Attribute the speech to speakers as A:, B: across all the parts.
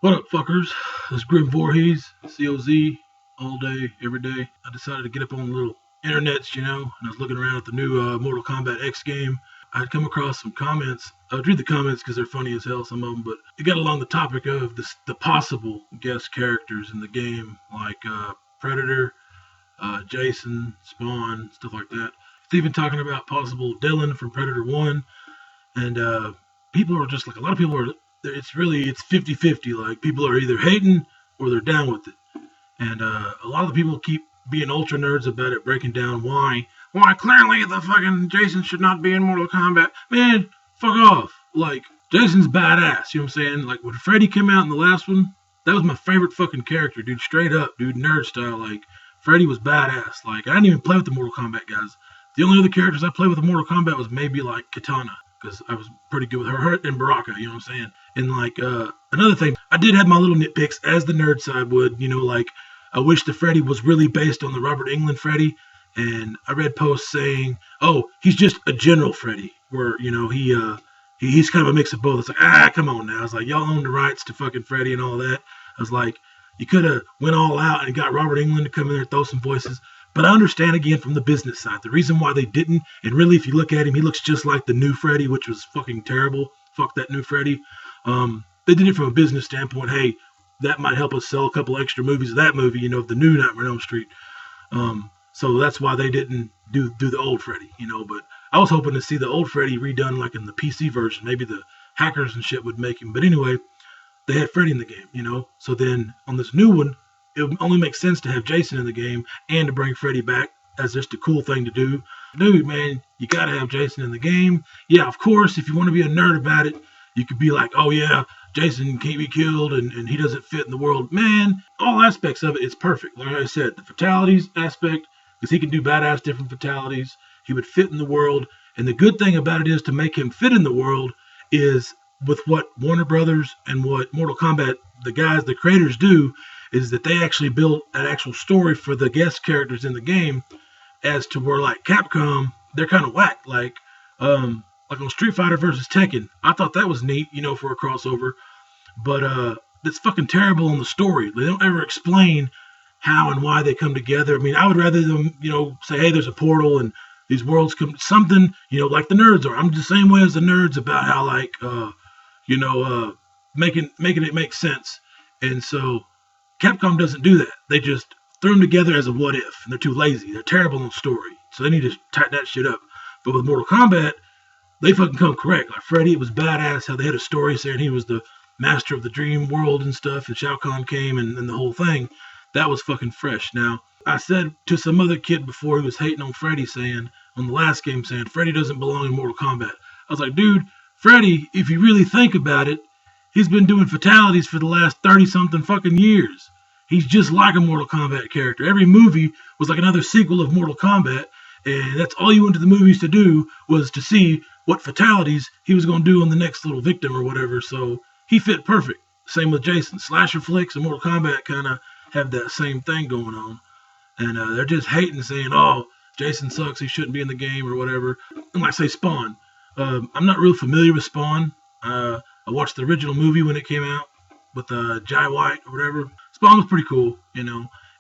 A: What up, fuckers? This is Grymm Vooheez, COZ, all day, every day. I decided to get up on the little internets, and I was looking around at the new Mortal Kombat X game. I had come across some comments. I would read the comments because they're funny as hell, some of them, but it got along the topic of the possible guest characters in the game, like Predator, Jason, Spawn, stuff like that. It's even talking about possible Dylan from Predator 1, and people are just like, a lot of people are, it's 50-50. Like, people are either hating or they're down with it. And a lot of the people keep being ultra nerds about it, breaking down why clearly the fucking Jason should not be in Mortal Kombat. Man, fuck off. Like, Jason's badass, you know what I'm saying? Like, when Freddy came out in the last one, that was my favorite fucking character, dude. Straight up, dude, nerd style. Like, Freddy was badass. Like, I didn't even play with the Mortal Kombat guys. The only other characters I played with in Mortal Kombat was maybe, like, Katana, because I was pretty good with her and Baraka, you know what I'm saying? And, like, another thing, I did have my little nitpicks, as the nerd side would, like, I wish the Freddy was really based on the Robert Englund Freddy, and I read posts saying, oh, he's just a general Freddy, where, he's kind of a mix of both. It's like, come on now. I was like, y'all own the rights to fucking Freddy and all that. I was like, you could have went all out and got Robert Englund to come in there and throw some voices. But I understand, again, from the business side, the reason why they didn't, and really, if you look at him, he looks just like the new Freddy, which was fucking terrible. Fuck that new Freddy. They did it from a business standpoint. Hey, that might help us sell a couple extra movies of that movie, the new Nightmare on Elm Street. So that's why they didn't do the old Freddy, But I was hoping to see the old Freddy redone like in the PC version. Maybe the hackers and shit would make him. But anyway, they had Freddy in the game, So then on this new one, it only makes sense to have Jason in the game and to bring Freddy back as just a cool thing to do. Dude, man, you gotta have Jason in the game. Yeah, of course, if you want to be a nerd about it, you could be like, oh yeah, Jason can't be killed and he doesn't fit in the world. Man, all aspects of it, it's perfect. Like I said, the fatalities aspect, because he can do badass different fatalities. He would fit in the world. And the good thing about it is, to make him fit in the world, is with what Warner Brothers and what Mortal Kombat, the creators do, is that they actually build an actual story for the guest characters in the game, as to where, like, Capcom, they're kind of whack. Like on Street Fighter versus Tekken, I thought that was neat, for a crossover. But it's fucking terrible in the story. They don't ever explain how and why they come together. I mean, I would rather them, say, hey, there's a portal and these worlds come, something, like the nerds are. I'm the same way as the nerds about how, like, making it make sense. And so Capcom doesn't do that. They just throw them together as a what if, and they're too lazy. They're terrible on story, so they need to tighten that shit up. But with Mortal Kombat, they fucking come correct. Like Freddy, it was badass how they had a story saying he was the master of the dream world and stuff, and Shao Kahn came and the whole thing. That was fucking fresh. Now, I said to some other kid before, he was hating on Freddy, saying, on the last game, saying, Freddy doesn't belong in Mortal Kombat. I was like, dude, Freddy, if you really think about it, he's been doing fatalities for the last 30-something fucking years. He's just like a Mortal Kombat character. Every movie was like another sequel of Mortal Kombat, and that's all you went to the movies to do, was to see what fatalities he was going to do on the next little victim or whatever. So he fit perfect. Same with Jason. Slasher flicks and Mortal Kombat kind of have that same thing going on. And they're just hating, saying, oh, Jason sucks, he shouldn't be in the game or whatever. And like, say, Spawn. I'm not real familiar with Spawn. I watched the original movie when it came out with Jai White or whatever. Spawn was pretty cool,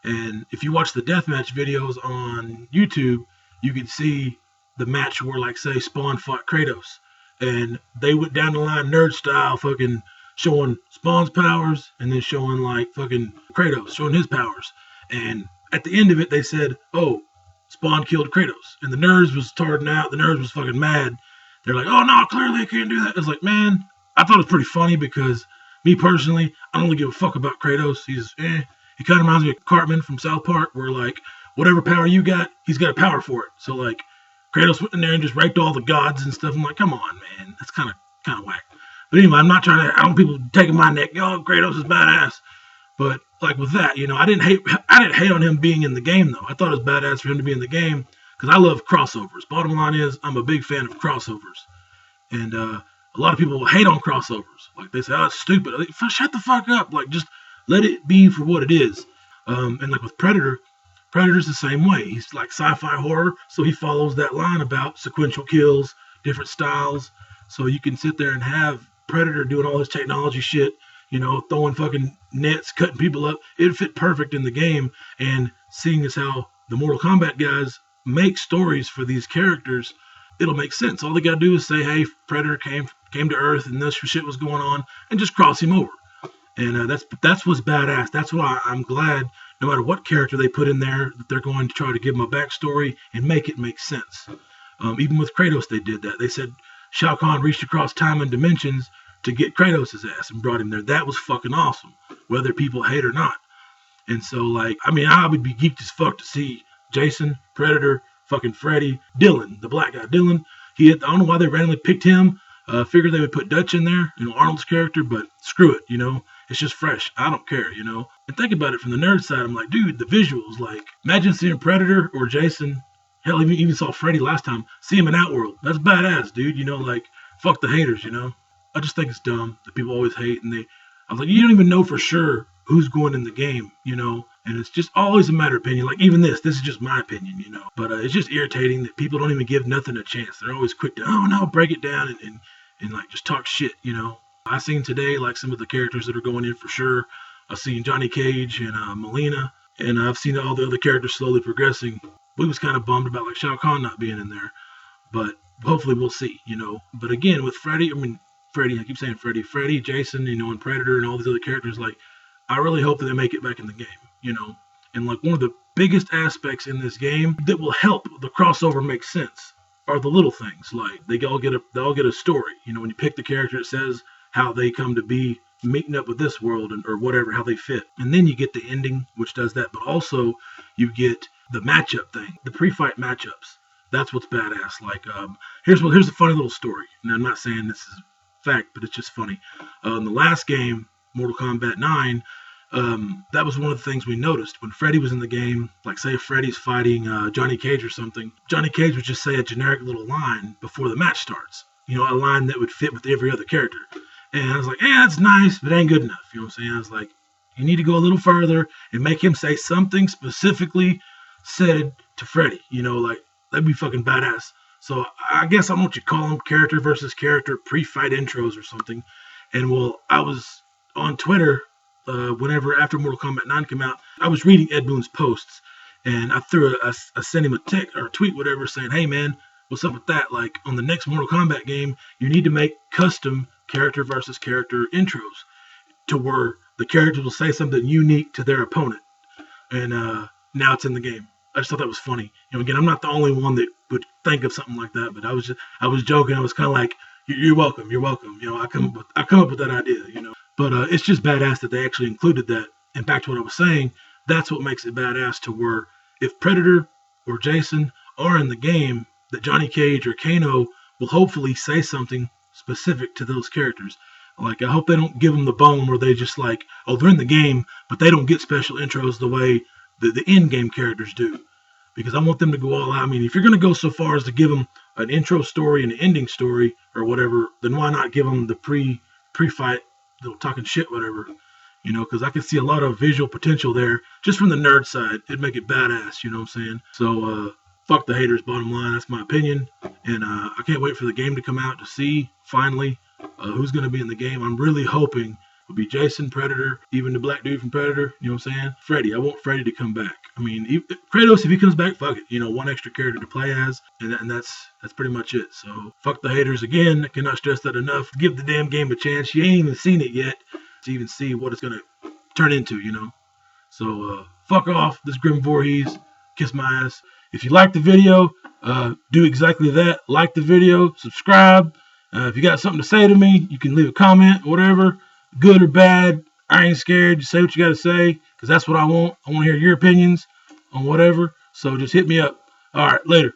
A: And if you watch the deathmatch videos on YouTube, you can see the match where, like, say, Spawn fought Kratos. And they went down the line nerd style, fucking showing Spawn's powers and then showing, like, fucking Kratos, showing his powers. And at the end of it, they said, oh, Spawn killed Kratos. And the nerds was tarding out. The nerds was fucking mad. They're like, oh, no, clearly I can't do that. It's like, man, I thought it was pretty funny, because me personally, I don't really give a fuck about Kratos. He kind of reminds me of Cartman from South Park, where, like, whatever power you got, he's got a power for it. So, like, Kratos went in there and just raped all the gods and stuff. I'm like, come on, man. That's kind of whack. But anyway, I'm not trying to, I don't want people taking my neck, yo, Kratos is badass. But, like, with that, I didn't hate on him being in the game, though. I thought it was badass for him to be in the game, because I love crossovers. Bottom line is, I'm a big fan of crossovers. And a lot of people hate on crossovers. Like, they say, oh, it's stupid. Like, shut the fuck up. Like, just let it be for what it is. And like with Predator's the same way. He's like sci-fi horror, so he follows that line about sequential kills, different styles. So you can sit there and have Predator doing all this technology shit, throwing fucking nets, cutting people up. It fit perfect in the game. And seeing as how the Mortal Kombat guys make stories for these characters, it'll make sense. All they gotta do is say, hey, Predator came to Earth and this shit was going on, and just cross him over. And that's what's badass. That's why I'm glad, no matter what character they put in there, that they're going to try to give him a backstory and make it make sense. Even with Kratos, they did that. They said Shao Kahn reached across time and dimensions to get Kratos' ass and brought him there. That was fucking awesome, whether people hate or not. And so, I would be geeked as fuck to see Jason, Predator, fucking Freddy, Dylan, the black guy, Dylan. I don't know why they randomly picked him. Figured they would put Dutch in there, Arnold's character, but screw it, it's just fresh. I don't care, And think about it from the nerd side. I'm like, dude, the visuals, imagine seeing Predator or Jason. Hell, even saw Freddy last time. See him in Outworld. That's badass, dude. Fuck the haters, I just think it's dumb that people always hate. And I was like, you don't even know for sure who's going in the game, And it's just always a matter of opinion. Like even this is just my opinion, But it's just irritating that people don't even give nothing a chance. They're always quick to, oh no, break it down and just talk shit, I seen today some of the characters that are going in for sure. I've seen Johnny Cage and Melina, and I've seen all the other characters slowly progressing. We was kind of bummed about Shao Kahn not being in there, but hopefully we'll see, But again, with Freddy, I keep saying Freddy, Jason, and Predator and all these other characters, I really hope that they make it back in the game, And one of the biggest aspects in this game that will help the crossover make sense are the little things. They all get a story. When you pick the character, it says how they come to be meeting up with this world or whatever, how they fit. And then you get the ending, which does that, but also you get the matchup thing, the pre-fight matchups. That's what's badass. Here's a funny little story. And I'm not saying this is fact, but it's just funny. In the last game, Mortal Kombat 9, that was one of the things we noticed when Freddy was in the game. Say if Freddy's fighting Johnny Cage or something, Johnny Cage would just say a generic little line before the match starts. A line that would fit with every other character. And I was like, that's nice, but ain't good enough. You know what I'm saying? I was like, you need to go a little further and make him say something specifically said to Freddy. That'd be fucking badass. So I guess I want you to call them character versus character pre-fight intros or something. And I was on Twitter whenever after Mortal Kombat 9 came out, I was reading Ed Boon's posts, and I sent him a text or a tweet, whatever, saying, hey man, what's up with that? On the next Mortal Kombat game, you need to make custom character versus character intros to where the characters will say something unique to their opponent. And now it's in the game. I just thought that was funny. Again, I'm not the only one that would think of something like that, but I was joking. I was kind of like, you're welcome. I come up with that idea, But it's just badass that they actually included that. And back to what I was saying, that's what makes it badass, to where if Predator or Jason are in the game, that Johnny Cage or Kano will hopefully say something specific to those characters. I hope they don't give them the bone where they just they're in the game, but they don't get special intros the way the in-game characters do. Because I want them to go all out. If you're going to go so far as to give them an intro story and an ending story or whatever, then why not give them the pre-fight, talking shit, whatever, because I can see a lot of visual potential there just from the nerd side. It'd make it badass, you know what I'm saying? So, fuck the haters, bottom line. That's my opinion. And I can't wait for the game to come out to see, finally, who's going to be in the game. I'm really hoping it'll be Jason, Predator, even the black dude from Predator, you know what I'm saying? Freddy. I want Freddy to come back. Kratos, if he comes back, fuck it. One extra character to play as, and that's pretty much it. So, fuck the haters again. I cannot stress that enough. Give the damn game a chance. You ain't even seen it yet to even see what it's going to turn into, So, fuck off. This is Grymm Vooheez. Kiss my ass. If you like the video, do exactly that. Like the video, subscribe. If you got something to say to me, you can leave a comment, whatever, good or bad. I ain't scared. Just say what you got to say, because that's what I want. I want to hear your opinions on whatever. So just hit me up. All right, later.